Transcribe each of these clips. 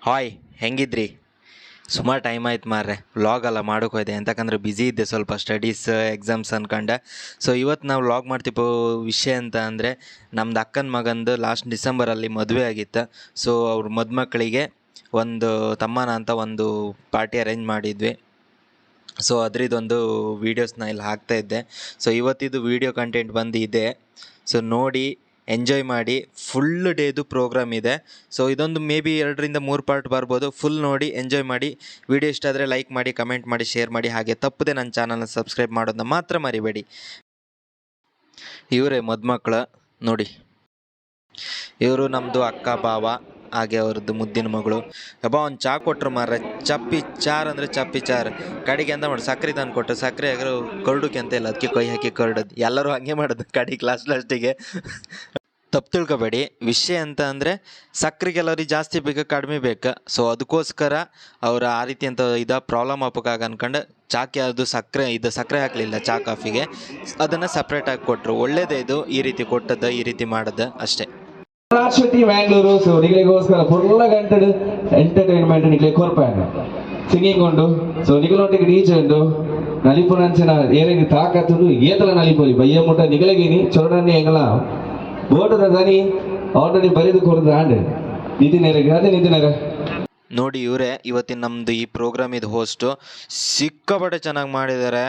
Hi ಹೆಂಗಿದ್ರಿ? ಸುಮಾರು time ಆಯ್ತು ಮಾರ್ರೆ, ವ್ಲಾಗ್ ಎಲ್ಲ ಮಾಡೋಕ್ಕೋಯ್ದೆ ಎಂತಕ್ಕಂದ್ರೆ ಬ್ಯುಸಿ ಇದ್ದೆ ಸ್ವಲ್ಪ ಸ್ಟಡೀಸ್ ಎಕ್ಸಾಮ್ಸ್ ಅನ್ಕಂಡೆ. ಸೊ ಇವತ್ತು ನಾವು ವ್ಲಾಗ್ ಮಾಡ್ತಿಪ್ಪೋ ವಿಷಯ ಅಂತ ಅಂದರೆ ನಮ್ದು ಅಕ್ಕನ ಮಗಂದು ಲಾಸ್ಟ್ ಡಿಸೆಂಬರಲ್ಲಿ ಮದುವೆ ಆಗಿತ್ತು. ಸೊ ಅವ್ರ ಮದುಮಕ್ಕಳಿಗೆ ಒಂದು ತಮ್ಮನ ಅಂತ ಒಂದು ಪಾರ್ಟಿ ಅರೇಂಜ್ ಮಾಡಿದ್ವಿ. ಸೊ ಅದರದ್ದೊಂದು ವೀಡಿಯೋಸ್ನ ಇಲ್ಲಿ ಹಾಕ್ತಾಯಿದ್ದೆ. ಸೊ ಇವತ್ತಿದು ವೀಡಿಯೋ ಕಂಟೆಂಟ್ ಬಂದು ಇದೆ. ಸೊ ನೋಡಿ ಎಂಜಾಯ್ ಮಾಡಿ. ಫುಲ್ ಡೇದು ಪ್ರೋಗ್ರಾಮ್ ಇದೆ. ಸೊ ಇದೊಂದು ಮೇ ಬಿ 2-3 ಪಾರ್ಟ್ ಬರ್ಬೋದು. ಫುಲ್ ನೋಡಿ ಎಂಜಾಯ್ ಮಾಡಿ. ವಿಡಿಯೋ ಇಷ್ಟ ಆದರೆ ಲೈಕ್ ಮಾಡಿ, ಕಮೆಂಟ್ ಮಾಡಿ, ಶೇರ್ ಮಾಡಿ. ಹಾಗೆ ತಪ್ಪದೆ ನನ್ನ ಚಾನಲ್ನ ಸಬ್ಸ್ಕ್ರೈಬ್ ಮಾಡೋದನ್ನ ಮಾತ್ರ ಮರಿಬೇಡಿ. ಇವರೇ ಮದುಮಕ್ಕಳು ನೋಡಿ. ಇವರು ನಮ್ಮದು ಅಕ್ಕ ಬಾವ, ಹಾಗೆ ಅವ್ರದ್ದು ಮುದ್ದಿನ ಮಗಳು. ಅಬ್ಬಾ ಒಂದು ಚಾ ಕೊಟ್ಟರು ಮಾರ್ರೆ, ಚಪ್ಪಿ ಚಾರ್ ಅಂದರೆ ಚಪ್ಪಿ ಚಾರ್. ಕಡೆಗೆ ಅಂತ ಮಾಡಿ ಸಕ್ಕರೆ ತಂದು ಕೊಟ್ಟರು. ಸಕ್ಕರೆ ಆಗಿರೋ ಕರ್ಡಕ್ಕೆ ಅಂತ ಇಲ್ಲ, ಅದಕ್ಕೆ ಕೈ ಹಾಕಿ ಕರ್ಡದು. ಎಲ್ಲರೂ ಹಾಗೆ ಮಾಡೋದು ಕಡೆಗೆ ಲಾಸ್ಟಿಗೆ. ತಪ್ಪು ತಿಳ್ಕೊಬೇಡಿ. ವಿಷಯ ಅಂತ ಅಂದರೆ ಸಕ್ಕರೆ ಕೆಲವ್ರಿಗೆ ಜಾಸ್ತಿ ಬೇಕು, ಕಡಿಮೆ ಬೇಕು. ಸೊ ಅದಕ್ಕೋಸ್ಕರ ಅವ್ರು ಆ ರೀತಿ ಅಂತ ಪ್ರಾಬ್ಲಮ್ ಆಗೋಕ್ಕಾಗ ಅನ್ಕೊಂಡು ಚಾಕಿ ಅದು ಸಕ್ಕರೆ ಹಾಕಲಿಲ್ಲ ಚಾ ಕಾಫಿಗೆ, ಅದನ್ನು ಸಪ್ರೇಟಾಗಿ ಕೊಟ್ಟರು. ಒಳ್ಳೇದೇ ಇದು, ಈ ರೀತಿ ಕೊಟ್ಟದ್ದು, ಈ ರೀತಿ ಮಾಡೋದು ಅಷ್ಟೇ. ರಾಜಶೆಟ್ಟಿ ಮ್ಯಾಂಗ್ಳೂರು. ಸೊ ನಿಗಳಿಗೋಸ್ಕರ ಫುಲ್ಲ ಗಂಟೆಡು ಎಂಟರ್ಟೈನ್ಮೆಂಟ್ ನಿಗಲೆ ಕೊರ್ಪಾಗ సింగింగ్ ఉండు. సో నిగలొంటికి డీజే ఉండు. నలిపునంచిన ఏరేగి తాకత్తులు ఈతల నలిపోలి బయ్య ముట్ట నిగలగిని చూడండి ఎంగల ಬೋಟದಲ್ಲಿ ಆಲ್ರೆಡಿ ಬರೆದು ಕೊಡೋದು ಆಂಡ್ ನಿತಿನರಿಗೆ ಅದೇ ನಿತಿನರ ನೋಡಿ. ಇವರೇ ಇವತ್ತಿನ ನಮ್ಮದು ಈ ಪ್ರೋಗ್ರಾಮಿದು ಹೋಸ್ಟು. ಸಿಕ್ಕಾಪಟ್ಟೆ ಚೆನ್ನಾಗಿ ಮಾಡಿದ್ದಾರೆ.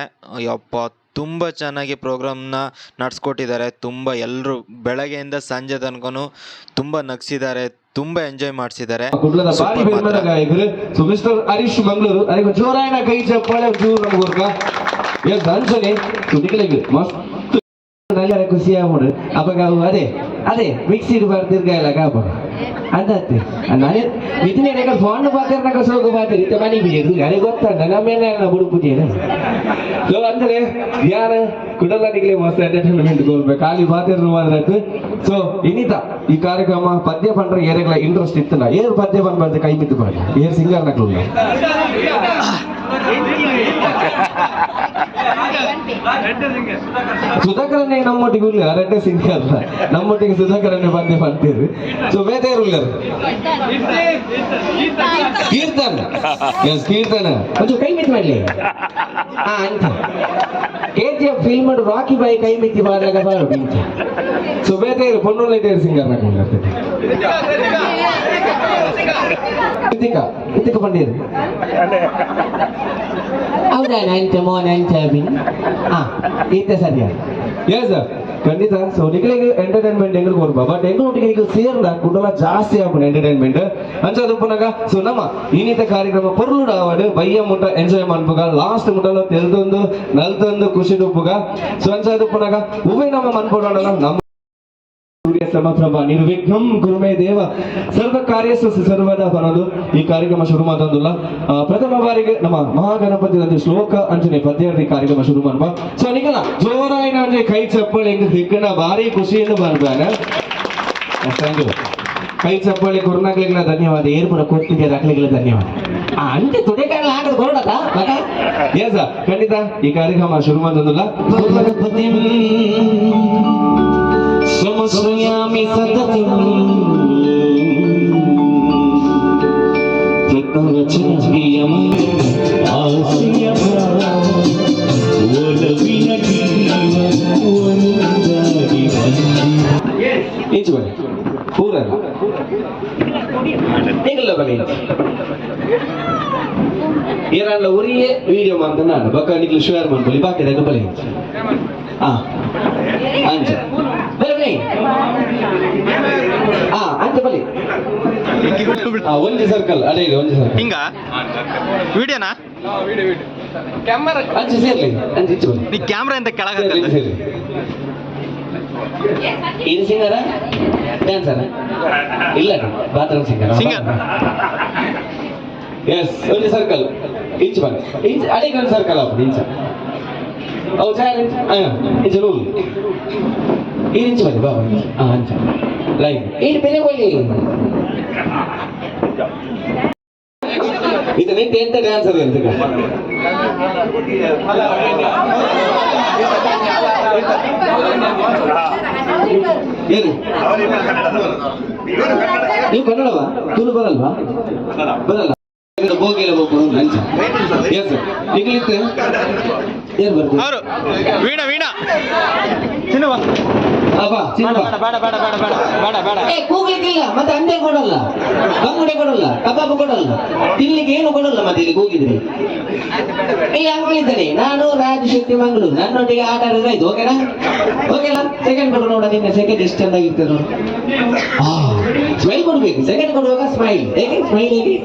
ಯಪ್ಪ ತುಂಬ ಚೆನ್ನಾಗಿ ಪ್ರೋಗ್ರಾಮ್ನ ನಡೆಸ್ಕೊಟ್ಟಿದ್ದಾರೆ. ತುಂಬ ಎಲ್ಲರೂ ಬೆಳಗ್ಗೆಯಿಂದ ಸಂಜೆ ತನಕನೂ ತುಂಬ ನಗಿಸಿದ್ದಾರೆ, ತುಂಬ ಎಂಜಾಯ್ ಮಾಡಿಸಿದ್ದಾರೆ. ಗಾಯಕರು ಸೊ ಮಿಸ್ಟರ್ ಹರೀಶ್ ಮಂಗಳೂರು ಅದಕ್ಕೆ ಜೋರಾಯಿನ ಕೈ ಚಪ್ಪಾಳೆ ಜೂರು ನಮಗೋರ್ಕ ಅನ್ಸನೆ ನಿಗಲಿಗೆ ಮಸ್ತ್ നല്ല ಖುಷಿಯಾಗ್ಬಿಡು. ಅವಾಗ ಅದೇ ಅದೇ ಮಿಕ್ಸಿಡ್ ಬರ್ತಿರ್ಗಾಯಲ್ಲ ಕಾಪ ಅಂದತ್ತೆ ನಾನು ಇದನ್ನೇ ಫೋನ್ ಪಾತ್ರ ಸೋಗ ಪಾತ್ರಿ ಇತ್ತ ಮನೆಗೆ ಬಿಡಿದ್ರು ಅದೇ ಗೊತ್ತಂಡ ನಮ್ಮೇಲೆ ಬುಡುಪುತ್ತೇನೆ. ಸೊ ಅಂದ್ರೆ ಯಾರು ಕುಡಲನಿಗೆ ಮಸ್ತ್ ಎಂಟರ್ಟೈನ್ಮೆಂಟ್ ಕೊಡ್ಬೇಕು ಖಾಲಿ ಪಾತ್ರ ಮಾತ್ರ. ಸೊ ಇನ್ನಿತ ಈ ಕಾರ್ಯಕ್ರಮ ಪದ್ಯ ಪಂಡ್ರೆ ಏರೆಗಳ ಇಂಟ್ರೆಸ್ಟ್ ಇತ್ತಲ್ಲ, ಏರು ಪದ್ಯ ಪಂಡ್ ಬಂದ್ರೆ ಕೈ ಬಿದ್ದು ಮಾಡಿ ಏರು ಸಿಂಗರ್ ನಕ್ಲು ಸುಧಾಕರನ್ನೇ ನಮ್ಮೊಟ್ಟಿಗೆ ಉಳ್ಳ ರೆಡ್ಡೆ ಸಿಂಗರ್ ನಮ್ಮೊಟ್ಟಿಗೆ ಸುಧಾಕರನ್ನೇ ಬಂದೆ ಬರ್ತೀರಿ. ಸೊ ಬೇರೆ ಉಳ್ಳರು ಕೀರ್ತನ್ ಕೀರ್ತನ ಒಂದು ಕೈ ಮಿತ್ ಮಾಡ್ಲಿ ಅಂತ KGF ಫಿಲ್ಮ್ ರಾಕಿ ಬಾಯಿ ಕೈ ಮಿತ್ತಿ ಬಾರ್ಲಾಗ ಬಾರು. ಸೊ ಬೇರೆ ಪೊಣ್ಣುಳ್ಳೈತೆ ಸಿಂಗರ್ ನಕ್ಲು ಇತ್ತಿಕ ಬಂದಿರು ಹೌದಾ ನಂತೆ ಮೋನ್ ಅಂತ ಇತ್ತೆ ಸರಿಯಾ ಎಸ್ ಖಂಡಿತ. ಸೊ ನಿಗಳಿಗೆ ಎಂಟರ್ಟೈನ್ಮೆಂಟ್ ಹೆಂಗ್ ಕೊಡ್ಬಾ ಬಟ್ ಹೆಂಗೊಟ್ಟಿಗೆ ಈಗ ಸೇರ್ದ ಕುಟುಂಬ ಜಾಸ್ತಿ ಆಗ್ಬೋದು ಎಂಟರ್ಟೈನ್ಮೆಂಟ್ ಅಂಚದು ಪುನಗ. ಸೊ ನಮ್ಮ ಇನ್ನಿತ ಕಾರ್ಯಕ್ರಮ ಪೊರ್ಲುಡ ಆವಾಡು ಬಯ್ಯ ಮುಟ್ಟ ಎಂಜಾಯ್ ಮಾಡ್ಬೇಕ ಲಾಸ್ಟ್ ಮುಟ್ಟಲು ತೆಲ್ದೊಂದು ನಲ್ತೊಂದು ಖುಷಿ ಡುಪ್ಪುಗ. ಸೊ ಅಂಚದು ಪುನಗ ಉವೆ ನಮ್ಮ ಮನ್ಪಡೋಣ ನಮ್ಮ ಸಮಪ್ರಭಾ ನಿರ್ವಿಘ್ನಂ ಗುರುಮೇ ದೇವ ಸರ್ವ ಕಾರ್ಯಸ್ಸು ಸರ್ವದ ಬರೋದು ಈ ಕಾರ್ಯಕ್ರಮ ಶುರು ಮಾಡೋದಿಲ್ಲ. ಪ್ರಥಮ ಬಾರಿಗೆ ನಮ್ಮ ಮಹಾಗಣಪತಿ ಶ್ಲೋಕ ಅಂಚನೆ ಪದ್ಯಾರ್ಥಿ ಕಾರ್ಯಕ್ರಮ ಶುರು ಮಾಡುವ. ಸೊ ನಿಗಲ ಜೋರಾಯಿನ ಅಂದ್ರೆ ಕೈ ಚಪ್ಪಳಿ ಹೆಂಗ್ ಸಿಕ್ಕಣ ಭಾರಿ ಖುಷಿಯಿಂದ ಬರ್ಬೇಡ. Thank you. ಕೈ ಚಪ್ಪಳಿ ಕೊರೋನಾಗಳಿಗೆ ಧನ್ಯವಾದ. ಏರ್ಪುರ ಕೊಟ್ಟಿದ್ದಾರೆ ಅಕ್ಳಿಗೆ ಧನ್ಯವಾದ. ಅಂತೆ ತುಡೆಕಾಗಲ ಹಾಕದ ಕೊಡೋಣ ಮಗ. ಎಸ್ ಖಂಡಿತ ಈ ಕಾರ್ಯಕ್ರಮ ಶುರು ಮಾಡೋದಿಲ್ಲ. ಸಮಸ್ಯಾಮಿ ಸತತಂ ಪ್ರಜ್ಞಾವಚನೀಯಂ ಆಸ್ಯಂ ಒಲವಿನ ಜೀವ ಒಂದಾಗಿ ಈಚೆ ಬನ್ನಿ ಪೂರಲ್ಲ ನಿಗಲ್ಲ ಬನ್ನಿ ಏರಲ್ಲ ಉರಿಯೇ ವಿಡಿಯೋ ಮಾಡ್ದೆ ನಾನು ಬಕ್ಕ ನಿಗ್ಲು ಶೇರ್ ಮಾಡ್ಕೊಳ್ಳಿ ಬಾಕಿದಾಗ ಬಲಿ ಅಂಚ ಅಂಚೆ ಬಲಿ ಒಂಜಿ ಸರ್ಕಲ್ ಅದೇ ಇದೆ ಒಂಜಿ ಸರ್ಕಲ್ ಹಿಂಗ ವಿಡಿಯೋನಾ ಅಂಚೆ ಸೇರ್ಲಿ ಅಂಚೆ ಇಚ್ಚು ಬಲಿ ನೀ ಕ್ಯಾಮ್ರಾ ಅಂತ ಕೆಳಗೆ ಸೇರಿ ಇದು ಸಿಂಗರ ಡ್ಯಾನ್ಸರ ಇಲ್ಲ ಬಾತ್ರೂಮ್ ಸಿಂಗರ್ ಎಸ್ ಒಂಜಿ ಸರ್ಕಲ್ ಇಂಚ್ ಬನ್ನಿ ಇಂಚ್ ಅಡಿಗೆ ಒಂದು ಸರ್ಕಲ್ ಆಗ್ಬೋದು ಇಂಚ ಅವು ಚಾರ್ ಇಂಚ್ ಇಂಚ ರೂಲ್ ಈ ಇಂಚ್ ಬನ್ನಿ ಬಾಬಾ ಅಂಚ ಲೈನ್ ಇದು ಬೆಲೆ ಬಲ್ಲಿ ಇದು ನಿಂತ ಎಂತ ಡ್ಯಾನ್ಸರ್ ಅಂತ ಏನು ನೀವು ಕನ್ನಡವಾ ತುಳು ಬರಲ್ವಾ ಬರಲ್ಲ ಬೋಗಿಲ್ಲ ಬೋಗು ಲಂಚ ಎಸ್ ಇಂಗ್ಲಿಷ್ ಏನು ಬರ್ತದೆ ಅವರು ವೀಣಾ ವೀಣಾ ಚಿನ್ನವ ಅಬ್ಬಾ ಚಿನ್ನವ ಬೇಡ ಬೇಡ ಬೇಡ ಬೇಡ ಬೇಡ ಬೇಡ ಏ ಕೂಗ್ಲಿಕ್ಕಿಲ್ಲ ಮತ್ತೆ ಅಂಡೆ ಕೊಡಲ್ಲ ಬಂಗುಡೆ ಕೊಡಲ್ಲ ಕಬಾಬ್ ಕೊಡಲ್ಲ ತಿನ್ಲಿಕ್ಕೆ ಏನು ಕೊಡಲ್ಲ ಮತ್ತೆ ಇಲ್ಲಿ ಕೂಗಿದ್ರಿ ಇಲ್ಲಿ ಅಂಕಲಿದ್ದಾನೆ ನಾನು ರಾಜಶಕ್ತಿ ಮಂಗಳೂರು ನನ್ನೊಟ್ಟಿಗೆ ಆಟ ಆಡಿದ್ರೆ ಆಯ್ತು ಓಕೆನಾ ಓಕೆನಾ ಸೆಕೆಂಡ್ ಕೊಡು ನೋಡ ನಿನ್ನೆ ಸೆಕೆಂಡ್ ಎಷ್ಟು ಚೆಂದಾಗಿರ್ತದೆ ನೋಡು ಸ್ಮೈಲ್ ಕೊಡ್ಬೇಕು ಸೆಕೆಂಡ್ ಕೊಡುವಾಗ ಸ್ಮೈಲ್ ಹೇಗೆ ಸ್ಮೈಲ್ ಹೇಗೆ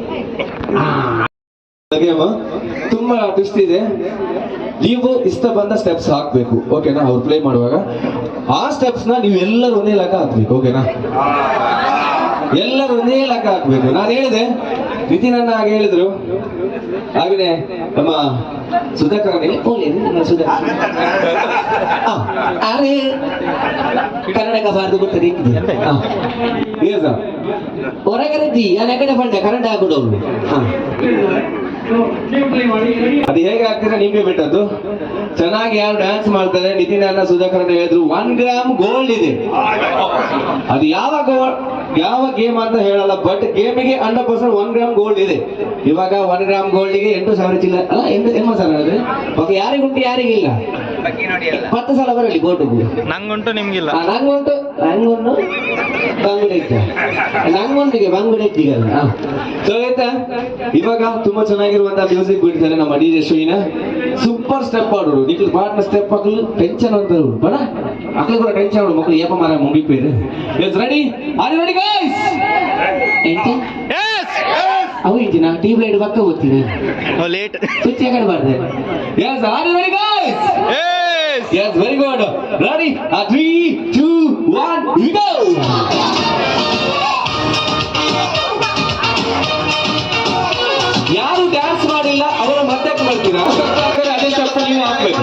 ತುಂಬಾ ಟ್ವಿಸ್ಟ್ ಇದೆ ನೀವು ಇಷ್ಟ ಬಂದ ಸ್ಟೆಪ್ಸ್ ಹಾಕ್ಬೇಕು ಓಕೆನಾ ಅವ್ರು ಪ್ಲೇ ಮಾಡುವಾಗ ಆ ಸ್ಟೆಪ್ಸ್ ನ ನೀವು ಎಲ್ಲರೂ ಒಂದೇ ಲೆಕ್ಕ ಹಾಕ್ಬೇಕು ಓಕೆನಾ ಎಲ್ಲರೂ ಒಂದೇ ಲೆಕ್ಕ ಹಾಕ್ಬೇಕು ನಾನು ಹೇಳಿದೆ ನಿತಿನ್ ಅಣ್ಣ ಹಾಗೆ ಹೇಳಿದ್ರು ಹಾಗೇನೆ ನಮ್ಮ ಸುಧಾಕರ್ ಅರೆ ಕನ್ನಡ ಬಾರ್ದು ಗೊತ್ತದೆ ಹೊರಗರಜ್ಜಿ ನಾನು ಎಕಡೆ ಬಂಡೆ ಕರೆಂಟ್ ಹಾಕೊಡೋರು ಅದು ಹೇಗೆ ಆಗ್ತೀರಾ ನಿಮ್ಗೆ ಬಿಟ್ಟದ್ದು ಚೆನ್ನಾಗಿ ಯಾರು ಡ್ಯಾನ್ಸ್ ಮಾಡ್ತಾರೆ ನಿತಿನ್ ಅಣ್ಣ ಸುಧಾಕರ್ ಹೇಳಿದ್ರು 1 ಗ್ರಾಮ್ ಗೋಲ್ಡ್ ಇದೆ ಅದು ಯಾವ ಗೇಮ್ ಅಂತ ಹೇಳಲ್ಲ ಬಟ್ ಗೇಮಿಗೆ 100% 1 ಗ್ರಾಮ್ ಗೋಲ್ಡ್ ಇದೆ ಇವಾಗ 1 ಗ್ರಾಮ್ ಗೋಲ್ಡ್ಗೆ 8,000 ಚಿಲ್ಲ ಅಲ್ಲ 8,000 ಹೇಳಿದ್ರೆ ಓಕೆ ಯಾರಿಗುಂಟು ಯಾರಿಗಿಲ್ಲ 10 ಸಲ ಬರಲಿ ಗೋಟುಗೂ ನಂಗುಂಟು ನಿಮ್ಗಿಲ್ಲ ನಂಗುಂಟು ನಂಗುಂಟಿಗೆ ಬಂಗುಡೆತ್ತಿಗಲ್ಲ ಸೊ ಆಯ್ತಾ ಇವಾಗ ತುಂಬಾ ಚೆನ್ನಾಗಿರುವಂತಹ ಮ್ಯೂಸಿಕ್ ಬಿಡ್ತಾರೆ ನಮ್ಮ ಡಿ ಜೆ ಶೋಯಿನ ಸೂಪರ್ ಸ್ಟೆಪ್ ಆಡೋರು ನಿಖಿಲ್ ಪಾಟ್ನ ಸ್ಟೆಪ್ ಹಾಕಲು ಟೆನ್ಷನ್ ಅಂತ ಬಡ ಮಕ್ಳು ಕೂಡ ಟೆನ್ಷನ್ ಆಡೋರು ಮಕ್ಕಳು ಏಪ ಮಾರ ಮುಗಿಪೇರು yes ready are you ready guys ಎಂಟಿ ಅವು ಇಂಜಿನ ಟ್ಯೂಬ್ ಲೈಟ್ ಪಕ್ಕ ಓದ್ತೀನಿ ಲೇಟ್ ಸ್ವಿಚ್ ಯಾಕಡೆ ಬರ್ದೆ yes are you ready guys Yes, very good. Ready? 3, 2, 1, we go! ಯಾರು ಡ್ಯಾನ್ಸ್ ಮಾಡಿಲ್ಲ ಅವರ ಮಧ್ಯಕ್ಕೆ ಬರ್ತೀರಾ ಅದೇ ಸ್ಟೆಪ್ ನೀವು ಹಾಕ್ಬೇಕು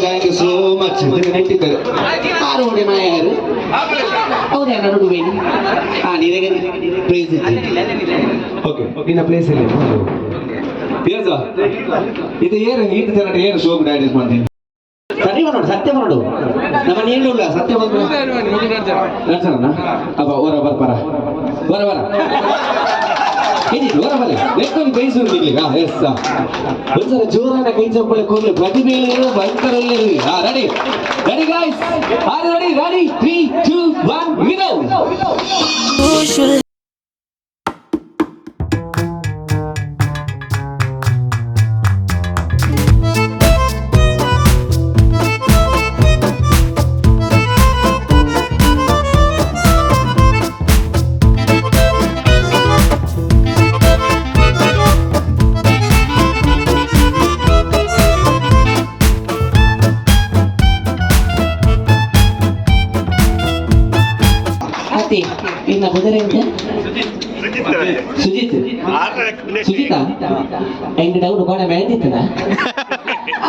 Thank you so much. ಆರು ಹೊಡೆ ಮಾಯಾರು ಹೌದಾ ನೋಡು ಬೇಡಿ ನಿನಗೆ ಪ್ಲೇಸ್ ಇದೆ ಓಕೆ ನಿನ್ನ ಪ್ಲೇಸ್ ಇಲ್ಲ ಇದು ಏನು ಈತ ಜನ ಏನು ಶೋ ಡೈಜೆಸ್ಟ್ ಮಾಡ್ತೀನಿ ಸರಿ ನೋಡು ಸತ್ಯ ನೋಡು ನಮ್ಮ ನೀನು ಸತ್ಯ ಬಂದು ನಡ್ಸೋಣ ಅಪ್ಪ ಹೊರ ಬರ ಏನಿದು ಹೊರ ಬರ ಲೆಕ್ಕೊಂಡು ಕೈ ಸುರಿಲಿಕ್ಕೆ ಎಸ್ ಒಂದ್ಸಲ ಜೋರಾದ ಕೈ ಚಪ್ಪಳೆ ಕೂಡಲೇ ಪ್ರತಿಭೆ ಭಯಂಕರ ready ready guys are ready ready 3, 2, 1 we go ಎಂತ ಸುಜಿತ್ ಸುಜಿತಾ ಹೆಂಗ್ ಡೌನ್ ಕೋಣ ಮ್ಯಾಂದಿತ್ತನ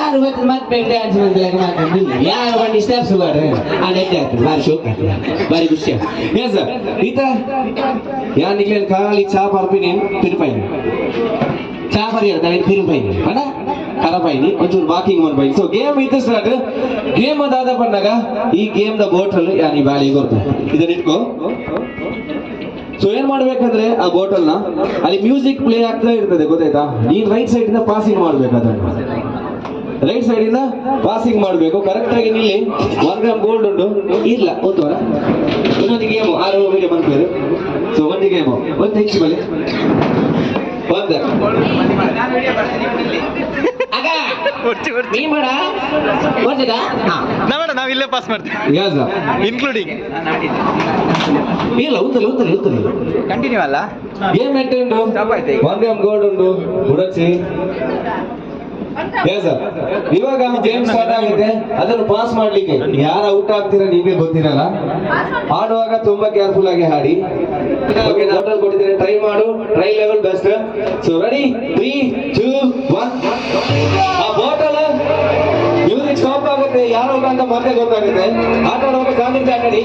ಆರು ಮತ್ತೆ ಡ್ಯಾನ್ಸ್ ಬಂದಾಗ ಮಾತಾಡಿಲ್ಲ ಯಾರು ಬಂದು ಸ್ಟೆಪ್ಸ್ ಮಾಡ್ರೆ ಆ ನೆಟ್ಟೆ ಆಗ್ತದೆ ಭಾರಿ ಶೋಕ್ ಭಾರಿ ಖುಷಿ ಏನ್ ಸರ್ ಈತ ಯಾರು ನಿಗ್ಲೇನು ಖಾಲಿ ಚಾ ಪಾರ್ಪಿನಿ ತಿರುಪಾಯಿನಿ ಚಾ ಪರಿ ಹೇಳ್ತಾರೆ ತಿರುಪಾಯಿನಿ ಅಣ್ಣ ಕರಪಾಯಿನಿ ಒಂಚೂರು ವಾಕಿಂಗ್ ಮಾಡ್ಪಾಯಿನಿ ಸೊ ಗೇಮ್ ಇತ್ತು ಸ್ಟಾರ್ಟ್ ಗೇಮ್ ಅದಾದ ಬಂದಾಗ ಈ ಗೇಮ್ ದ ಬೋಟಲ್ ಯಾನಿ ಬಾಳಿ ಗೊತ್ತು ಇದನ್ನ ಇಟ್ಕೋ ಸೊ ಏನ್ ಮಾಡ್ಬೇಕಂದ್ರೆ ಆ ಬಾಟಲ್ ನ ಅಲ್ಲಿ ಮ್ಯೂಸಿಕ್ ಪ್ಲೇ ಆಗ್ತಾ ಇರ್ತದೆ ಗೊತ್ತಾಯ್ತಾ ನೀನ್ ರೈಟ್ ಸೈಡ್ ಇಂದ ಪಾಸಿಂಗ್ ಮಾಡ್ಬೇಕು ಅದನ್ನ ರೈಟ್ ಸೈಡ್ ಇಂದ ಪಾಸಿಂಗ್ ಮಾಡ್ಬೇಕು ಕರೆಕ್ಟ್ ಆಗಿ ನಿಲ್ಲಿ 1 ಗ್ರಾಮ್ ಗೋಲ್ಡ್ ಉಂಟು ಇಲ್ಲ ಓದ್ತವರ ಇನ್ನೊಂದು ಗೇಮು 6 ವಿಡಿಯೋ ಬಂದ್ಬೇರು ಸೊ ಒಂದು ಗೇಮು ಒಂದು ಹೆಚ್ಚು ಬಲಿ ಬಂದ ನಾವ್ ಇಲ್ಲೇ ಪಾಸ್ ಮಾಡ್ತೀವಿ ಇನ್ಕ್ಲೂಡಿಂಗ್ ಇಲ್ಲ ಉತ್ತಲಿ ಕಂಟಿನ್ಯೂ ಅಲ್ಲ ಗೇಮ್ ಎಂಟು ಉಂಟು 1 ಗ್ರಾಮ್ ಗೋಲ್ಡ್ ಉಂಟು ಹುಡಚಿ ಇವಾಗ ಗೇಮ್ ಸ್ಟಾರ್ಟ್ ಆಗಿದೆ ಅದನ್ನು ಪಾಸ್ ಮಾಡ್ಲಿಕ್ಕೆ ಯಾರು ಔಟ್ ಆಗ್ತೀರಾ ನಿಮಗೆ ಗೊತ್ತಿರಲ್ಲ ಆಡುವಾಗ ತುಂಬಾ ಕೇರ್ಫುಲ್ ಆಗಿ ಹಾಡಿ ಬಾಟಲ್ ಕೊಟ್ಟಿದ್ರೆ ಟ್ರೈ ಮಾಡು try level best so ready 3 2 1 ಆ ಬಾಟಲ್ ಮ್ಯೂಸಿಕ್ ಸ್ಟಾಪ್ ಆಗುತ್ತೆ ಯಾರು ಔಟ್ ಅಂತ ಮತ್ತೆ ಗೊತ್ತಾಗುತ್ತೆ ಆಟ ಆಡುವಾಗ ಜಾಗ್ರತೆ ಆಡಿ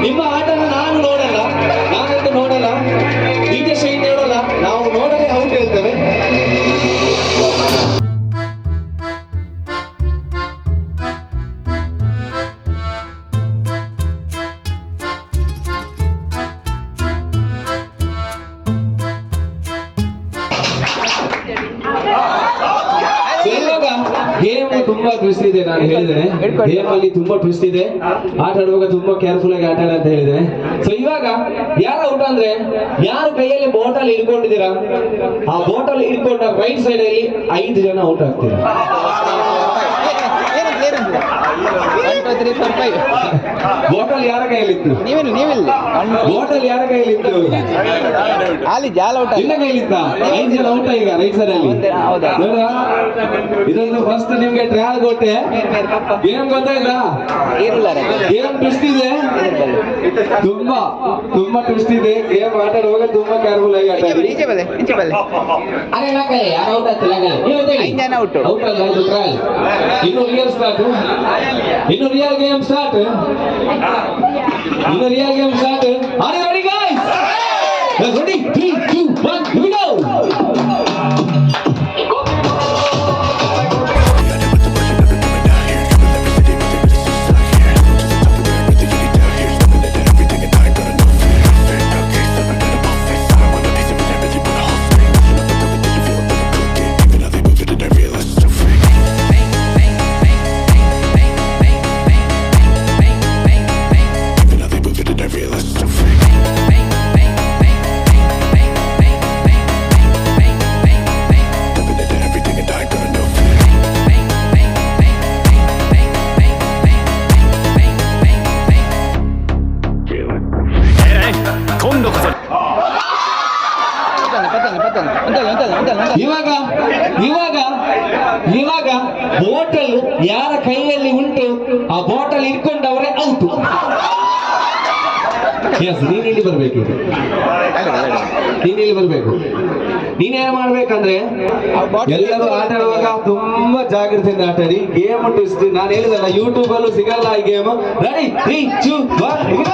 ನಿಮ್ಮ ಆಟನ ನಾನು ನೋಡಲ್ಲ ನಾನಂತೂ ನೋಡಲ್ಲ ಈಗ ಶೈನ್ ನೋಡಲ್ಲ ನಾವು ನೋಡದೆ ಔಟ್ ಹೇಳ್ತೇವೆ ಗೇಮ್ ತುಂಬಾ ಟ್ವಿಸ್ಟ್ ಇದೆ ನಾನು ಹೇಳಿದ್ದೇನೆ ಗೇಮ್ ಅಲ್ಲಿ ತುಂಬಾ ಟ್ವಿಸ್ಟ್ ಇದೆ ಆಟ ಆಡುವಾಗ ತುಂಬಾ ಕೇರ್ಫುಲ್ ಆಗಿ ಆಟ ಆಡ ಅಂತ ಹೇಳಿದ್ದೇನೆ ಸೊ ಇವಾಗ ಯಾರು ಔಟ್ ಅಂದ್ರೆ ಯಾರು ಕೈಯಲ್ಲಿ ಬಾಟಲ್ ಹಿಡ್ಕೊಂಡಿದ್ದೀರಾ ಆ ಬಾಟಲ್ ಹಿಡ್ಕೊಂಡ ರೈಟ್ ಸೈಡ್ ಅಲ್ಲಿ 5 ಜನ ಔಟ್ ಆಗ್ತೀರಾ ಬಾಟಲ್ ಯಾರ ಕೈಯಲ್ಲಿತ್ತು ಬಾಟಲ್ ಯಾರ ಕೈಯಲ್ಲಿತ್ತು ನಿನ್ನ ಕೈಲಿತ್ತ 5 ಜನ ಔಟ್ ಈಗ ರೈಟ್ ಸೈಡ್ ಅಲ್ಲಿ ಇದೊಂದು ಫಸ್ಟ್ ನಿಮ್ಗೆ ಟ್ರಯಲ್ ಕೊಟ್ಟೆ ಗೇಮ್ ಗೊತ್ತಾಯ್ತಾ ಗೇಮ್ ಟ್ವಿಸ್ಟ್ ಇದೆ ತುಂಬಾ ಟ್ವಿಸ್ಟ್ ಇದೆ ಗೇಮ್ ಆಟ ಆಡುವಾಗ ತುಂಬಾ ಕೇರ್ಫುಲ್ ಆಗಿ ಆಟ ಆಡಿ ಔಟ್ ಅಲ್ಲ ಇದು ಟ್ರಯಲ್ ಇನ್ನು ರಿಯಲ್ ಸ್ಟಾರ್ಟ್ ಇನ್ನು real game start Are you ready guys? Let's ready 3 2 1 here we go ಇವಾಗ ಬಾಟಲ್ ಯಾರ ಕೈಯಲ್ಲಿ ಉಂಟು ಆ ಬಾಟಲ್ ಇಟ್ಕೊಂಡವರೇ ಔಟ್ ನೀನ್ ಇಲ್ಲಿ ಬರ್ಬೇಕು ನೀನೇನ್ ಮಾಡ್ಬೇಕಂದ್ರೆ ಎಲ್ಲರೂ ಆಟ ಆಡುವಾಗ ತುಂಬಾ ಜಾಗ್ರತೆಯಿಂದ ಆಟ ಆಡಿ ಗೇಮ್ ಟ್ವಿಸ್ಟ್ ನಾನು ಹೇಳಿದಲ್ಲ ಯೂಟ್ಯೂಬ್ ಅಲ್ಲೂ ಸಿಗಲ್ಲ ಈ ಗೇಮ್ ರೆಡಿ 3 2 1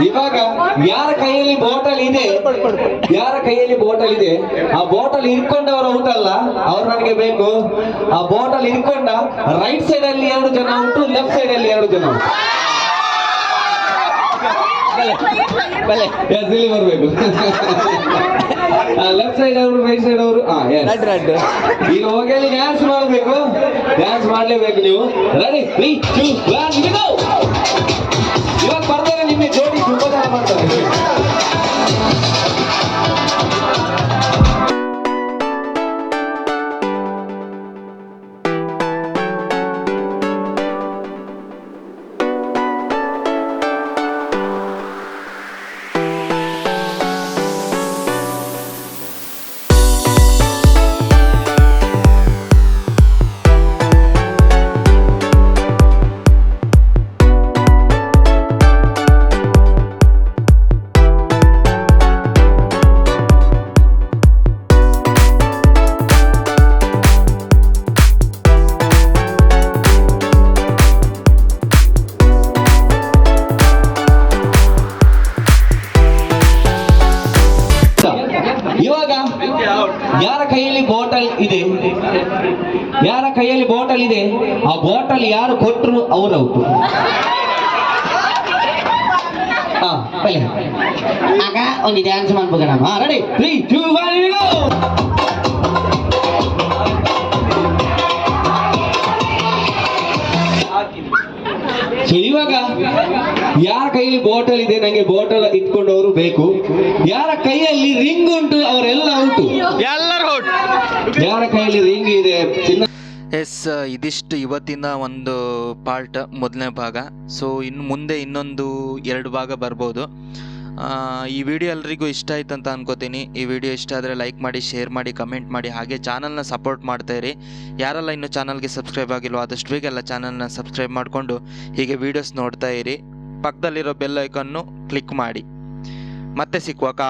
ಇವಾಗ ಯಾರ ಕೈಯಲ್ಲಿ ಬಾಟಲ್ ಇದೆ ಆ ಬಾಟಲ್ ಹಿಡ್ಕೊಂಡವರು ಔಟ್ ಅಲ್ಲ ಅವ್ರು ನನಗೆ ಬೇಕು ಆ ಬಾಟಲ್ ಹಿಡ್ಕೊಂಡ ರೈಟ್ ಸೈಡ್ ಅಲ್ಲಿ 2 ಜನ ಉಂಟು ಲೆಫ್ಟ್ ಸೈಡ್ ಅಲ್ಲಿ 2 ಜನ ಉಂಟು ಇಲ್ಲಿ ಬರ್ಬೇಕು ಲೆಫ್ಟ್ ಸೈಡ್ ಅವರು ರೈಟ್ ಸೈಡ್ ಅವರು ಈಗ ಹೋಗಿ ಅಲ್ಲಿ ಡ್ಯಾನ್ಸ್ ಮಾಡಬೇಕು, ಡ್ಯಾನ್ಸ್ ಮಾಡ್ಲೇಬೇಕು ನೀವು. ರೆಡಿ 3 2 1 ಗೋ. ಇವಾಗ ಬರ್ತಾರೆ ನಿಮಗೆ ಜೋಡಿ ತುಂಬಾ ಜನ ಮಾಡ್ತಾರೆ. ಇವಾಗ ಯಾರ ಕೈಯಲ್ಲಿ ಬಾಟಲ್ ಇದೆ, ಯಾರ ಕೈಯಲ್ಲಿ ಬಾಟಲ್ ಇದೆ, ಆ ಬಾಟಲ್ ಯಾರು ಕೊಟ್ಟರು ಅವ್ರು ಔಟು. ಆಗ ಒಂದು ಡ್ಯಾನ್ಸ್ ಮಾಡ್ಬೇಕಣ್ಣ. ರೆಡಿ 3 2 1 ಗೋ. ಸೊ ಇವಾಗ ಯಾರ ಕೈಯಲ್ಲಿ ಬಾಟಲ್ ಇದೆ, ನಂಗೆ ಬಾಟಲ್ ಇಟ್ಕೊಂಡವರು ಬೇಕು. ಯಾರ ಕೈಯಲ್ಲಿ ರಿಂಗ್ ಉಂಟು ಅವರೆಲ್ಲ ಔಟು. ಎಲ್ಲರೂ ಔಟ್. ಯಾರ ಕೈಯಲ್ಲಿ ರಿಂಗ್ ಇದೆ ಎಸ್, ಇದಿಷ್ಟು ಇವತ್ತಿನ ಒಂದು ಪಾರ್ಟ್, ಮೊದಲನೇ ಭಾಗ. ಸೊ ಇನ್ನು ಮುಂದೆ ಇನ್ನೊಂದು 2 ಭಾಗ ಬರ್ಬೋದು. ಈ ವಿಡಿಯೋ ಎಲ್ರಿಗೂ ಇಷ್ಟ ಆಯ್ತು ಅಂತ ಅನ್ಕೋತೀನಿ. ಈ ವಿಡಿಯೋ ಇಷ್ಟ ಆದರೆ ಲೈಕ್ ಮಾಡಿ, ಶೇರ್ ಮಾಡಿ, ಕಮೆಂಟ್ ಮಾಡಿ, ಹಾಗೆ ಚಾನಲ್ನ ಸಪೋರ್ಟ್ ಮಾಡ್ತಾಯಿರಿ. ಯಾರೆಲ್ಲ ಇನ್ನೂ ಚಾನಲ್ಗೆ ಸಬ್ಸ್ಕ್ರೈಬ್ ಆಗಿಲ್ವೋ ಆದಷ್ಟು ಬೇಗ ಎಲ್ಲ ಚಾನಲ್ನ ಸಬ್ಸ್ಕ್ರೈಬ್ ಮಾಡಿಕೊಂಡು ಹೀಗೆ ವೀಡಿಯೋಸ್ ನೋಡ್ತಾ ಇರಿ. ಪಕ್ಕದಲ್ಲಿರೋ ಬೆಲ್ ಐಕನ್ನು ಕ್ಲಿಕ್ ಮಾಡಿ. ಮತ್ತೆ ಸಿಕ್ಕುವಕ್ಕ.